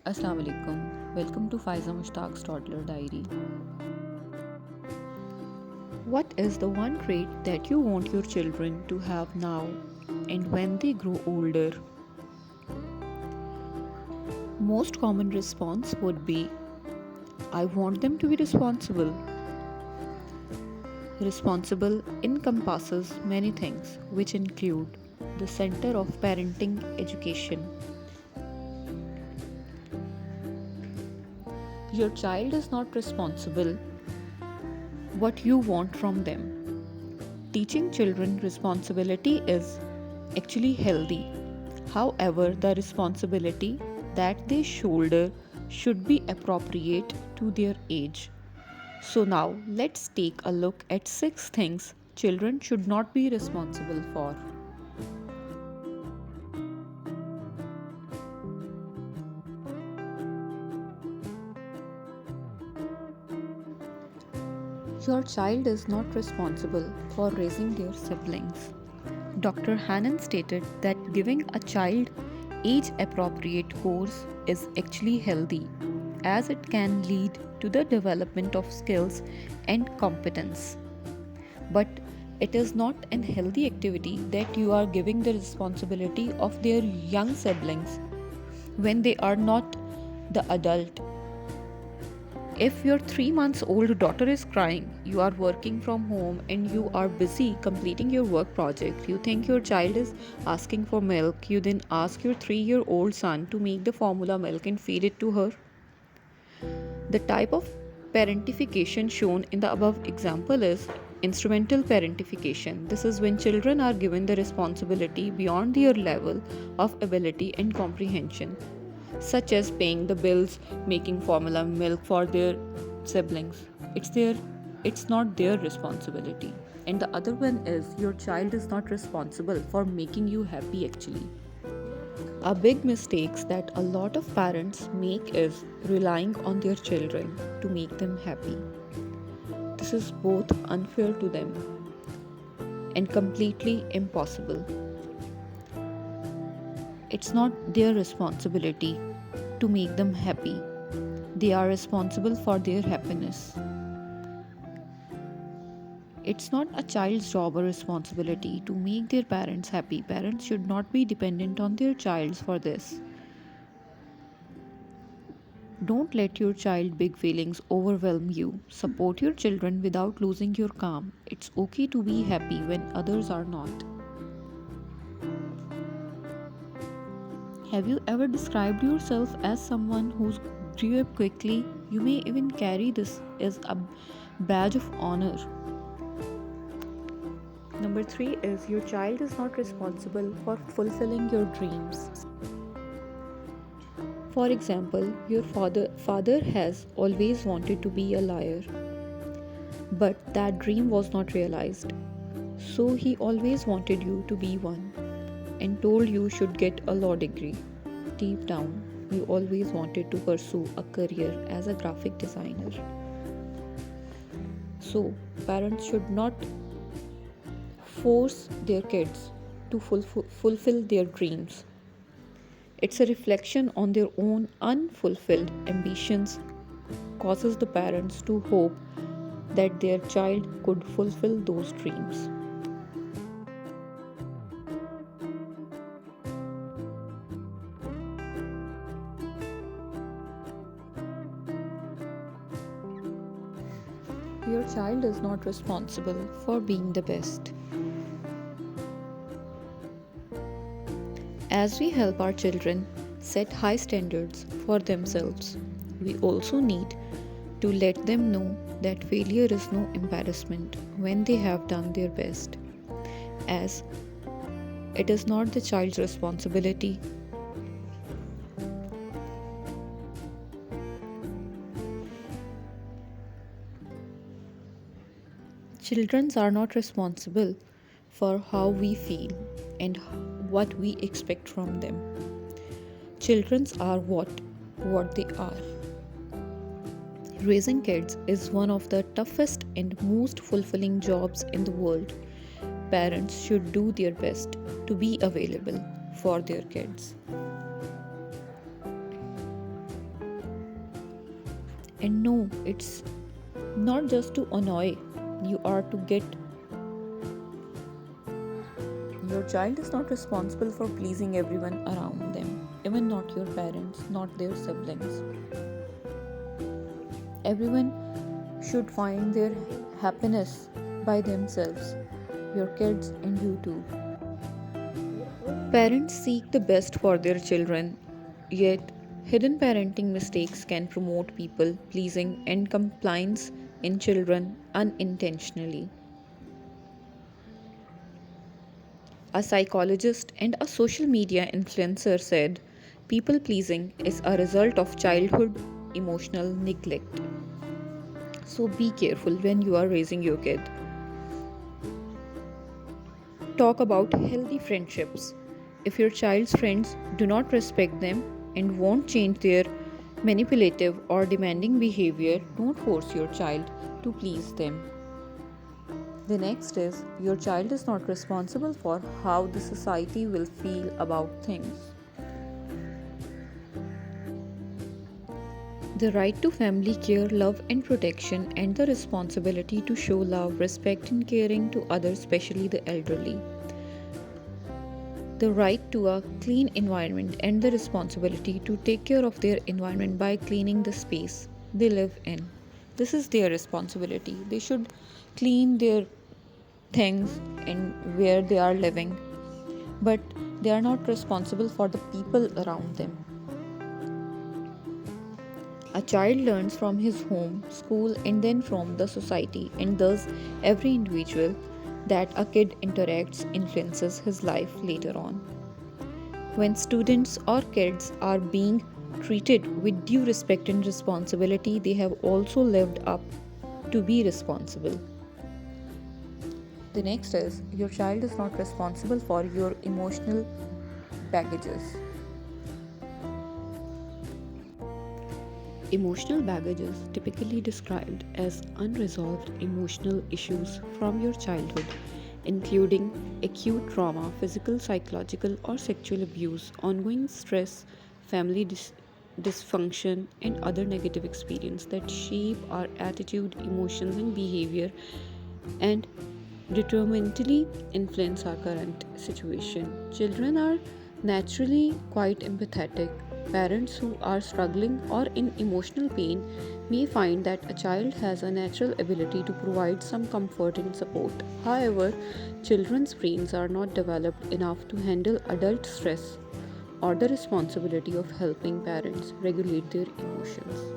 Assalamu alaikum. Welcome to Faiza Mushtaq's Toddler Diary. What is the one trait that you want your children to have now and when they grow older? Most common response would be I want them to be responsible. Responsible encompasses many things, which include the center of parenting education. Your child is not responsible what you want from them. Teaching children responsibility is actually healthy. However, the responsibility that they shoulder should be appropriate to their age. So, now let's take a look at 6 things children should not be responsible for. Your child is not responsible for raising their siblings. Dr. Hannon stated that giving a child age appropriate course is actually healthy as it can lead to the development of skills and competence. But it is not an healthy activity that you are giving the responsibility of their young siblings when they are not the adult. If your 3 months old daughter is crying, you are working from home and you are busy completing your work project, you think your child is asking for milk, you then ask your 3-year-old son to make the formula milk and feed it to her. The type of parentification shown in the above example is instrumental parentification. This is when children are given the responsibility beyond their level of ability and comprehension, such as paying the bills, making formula milk for their siblings. It's not their responsibility. And the other one is your child is not responsible for making you happy actually. A big mistake that a lot of parents make is relying on their children to make them happy. This is both unfair to them and completely impossible. It's not their responsibility to make them happy. They are responsible for their happiness. It's not a child's job or responsibility to make their parents happy. Parents should not be dependent on their child for this. Don't let your child big feelings overwhelm you. Support your children without losing your calm. It's okay to be happy when others are not. Have you ever described yourself as someone who grew up quickly? You may even carry this as a badge of honor. Number 3 is your child is not responsible for fulfilling your dreams. For example, your father has always wanted to be a lawyer, but that dream was not realized. So he always wanted you to be one and told you should get a law degree. Deep down, you always wanted to pursue a career as a graphic designer. So, parents should not force their kids to fulfill their dreams. It's a reflection on their own unfulfilled ambitions, causes the parents to hope that their child could fulfill those dreams. Your child is not responsible for being the best. As we help our children set high standards for themselves, we also need to let them know that failure is no embarrassment when they have done their best, as it is not the child's responsibility. Children are not responsible for how we feel and what we expect from them. Children are what they are. Raising kids is one of the toughest and most fulfilling jobs in the world. Parents should do their best to be available for their kids. And no, it's not just to annoy, you are to get. Your child is not responsible for pleasing everyone around them, even not your parents, not their siblings. Everyone should find their happiness by themselves, your kids and you too. Parents seek the best for their children, yet, hidden parenting mistakes can promote people pleasing and compliance in children unintentionally. A psychologist and a social media influencer said people pleasing is a result of childhood emotional neglect. So be careful when you are raising your kid. Talk about healthy friendships. If your child's friends do not respect them and won't change their manipulative or demanding behavior, don't force your child to please them. The next is your child is not responsible for how the society will feel about things. The right to family care, love, and protection, and the responsibility to show love, respect, and caring to others, especially the elderly. The right to a clean environment and the responsibility to take care of their environment by cleaning the space they live in. This is their responsibility. They should clean their things and where they are living, but they are not responsible for the people around them. A child learns from his home, school, and then from the society, and thus every individual that a kid interacts influences his life later on. When students or kids are being treated with due respect and responsibility, they have also lived up to be responsible. The next is your child is not responsible for your emotional baggages. Emotional baggage is typically described as unresolved emotional issues from your childhood, including acute trauma, physical, psychological, or sexual abuse, ongoing stress, family dysfunction, and other negative experiences that shape our attitude, emotions, and behavior and determinantly influence our current situation. Children are naturally quite empathetic. Parents who are struggling or in emotional pain may find that a child has a natural ability to provide some comfort and support. However, children's brains are not developed enough to handle adult stress or the responsibility of helping parents regulate their emotions.